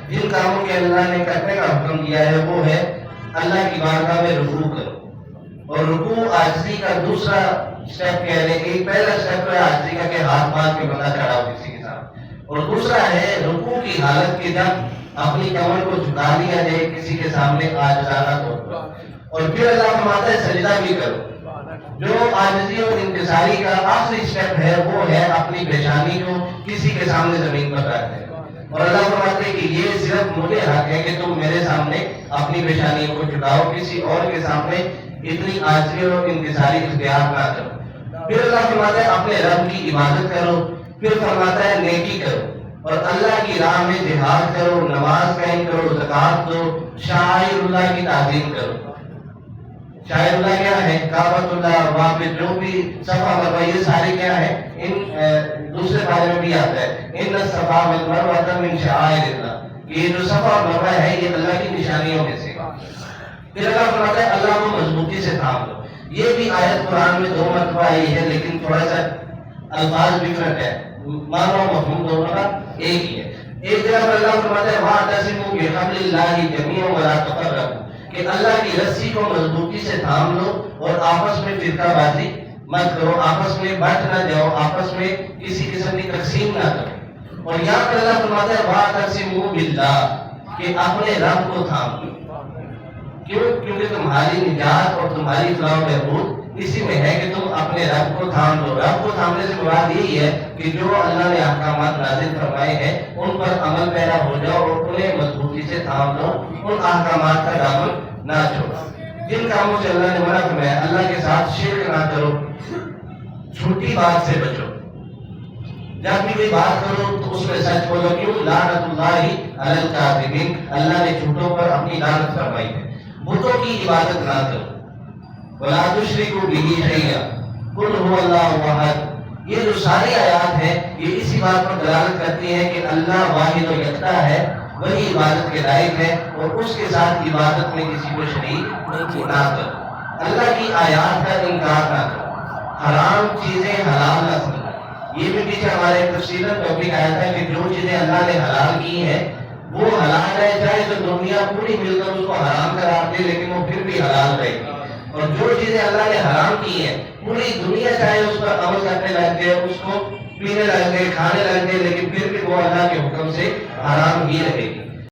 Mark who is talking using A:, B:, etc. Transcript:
A: جن کاموں کے اللہ نے کرنے کا حکم دیا ہے وہ ہے اللہ کی بارگاہ میں رکوع کرو. اور رکوع عاجزی کا دوسرا اسٹیپ کہہ لیں کہ پہلا اسٹیپ ہے عاجزی کا کہ ہاتھ باندھ کے بندہ کھڑا ہو کسی کے ساتھ، اور دوسرا ہے رکوع کی حالت کے جب اپنی کمر کو جھکا لیا جائے کسی کے سامنے عاجزانہ طور پر. اور پھر اللہ فرماتا ہے سجدہ بھی کرو. جو عاجزی اور انکساری کا آخری اسٹیپ ہے وہ ہے اپنی پیشانی کو کسی کے سامنے زمین پر رکھ دے. اور اللہ فرماتے ہیں کہ یہ صرف مجھے حق ہے کہ تم میرے سامنے اپنی پیشانیوں کو جھکاؤ، کسی اور کے سامنے اتنی عاجزی اور انکساری اختیار نہ کرو. پھر اللہ فرماتا ہے اپنے رب کی عبادت کرو. پھر فرماتا ہے نیکی کرو اور اللہ کی راہ میں جہاد کرو، نماز قائم کرو، زکوٰۃ دو، شعائر اللہ کی تعظیم کرو. شاعر اللہ کیا ہے؟ کعبۃ اللہ، وہاں پہ جو بھی صفا مروا یہ سارے کیا ہے؟ ان دوسرے بارے میں بھی آتا ہے ان الصفا والمروہ من شعائر اللہ، یہ جو صفا اور مروا ہے یہ اللہ کی نشانیوں میں سے. پھر اللہ فرماتا ہے اللہ کو مضبوطی سے تھام لو. یہ بھی آیت قرآن میں 2 مرتبہ آئی ہے لیکن تھوڑا سا الفاظ ڈفرنٹ ہے، معنی و مفہوم دونوں کا ایک ہی ہے. ایک جگہ پر اللہ فرماتا ہے وَاعْتَصِمُوا بِحَبْلِ اللَّهِ جَمِيعًا وَلَا تَفَرَّقُوا، کہ اللہ کی رسی کو مضبوطی سے تھام لو اور آپس میں فرقہ بازی مت کرو، آپس میں بٹ نہ جاؤ، آپس میں کسی قسم کی تقسیم نہ کرو. اور یہاں پر اللہ فرماتا ہے وَاعْتَصِمُوا بِاللَّهِ، کہ اپنے رب کو تھام لو. کیوں؟ کیونکہ تمہاری نجات اور تمہاری فلاح و بہبود اسی میں ہے کہ تم اپنے رب کو تھام لو. رب کو تھامنے سے مراد یہی ہے کہ جو اللہ نے احکامات نازل فرمائے ہیں ان پر عمل پیرا ہو جاؤ اور انہیں مضبوطی سے تھام لو، ان احکامات کا دامن نہ چھوڑو. جن کاموں سے اللہ نے منع فرمایا، اللہ کے ساتھ شرک نہ کرو، جھوٹی بات سے بچو. جب بھی کوئی بات کرو تو اس میں سچ بولو. کیوں؟ لعنت اللہ علی الکاذبین، اللہ نے جھوٹوں پر اپنی لعنت فرمائی ہے. بتوں کی عبادت نہ کرو. وَلَا تُشْرِكُوا بِهِ شَيْئًا قُلْ هُوَ اللَّهُ أَحَدٌ. یہ جو ساری آیات ہیں یہ اسی بات پر دلالت کرتی ہیں کہ اللہ واحد و یکتا ہے، وہی عبادت کے لائق ہے اور اس کے ساتھ عبادت میں کسی کو شریک نہ کرو. اللہ کی آیات کا انکار نہ کرو، حرام چیزیں حلال نہ سمجھو. یہ بھی پیچھے ہمارے تفصیل ٹاپک آیا تھا کہ جو چیزیں اللہ نے حلال کی ہیں وہ حلال ہے، چاہے تو دنیا پوری مل کر اس کو حرام قرار دے لیکن وہ پھر بھی حلال رہے گی. اور جو چیزیں اللہ نے حرام کی ہیں پوری دنیا چاہے اس پر عمل کرنے لگ جائے، اس کو پینے لگ جائے، کھانے لگ جائے، لیکن پھر بھی وہ اللہ کے حکم سے حرام ہی رہے گی.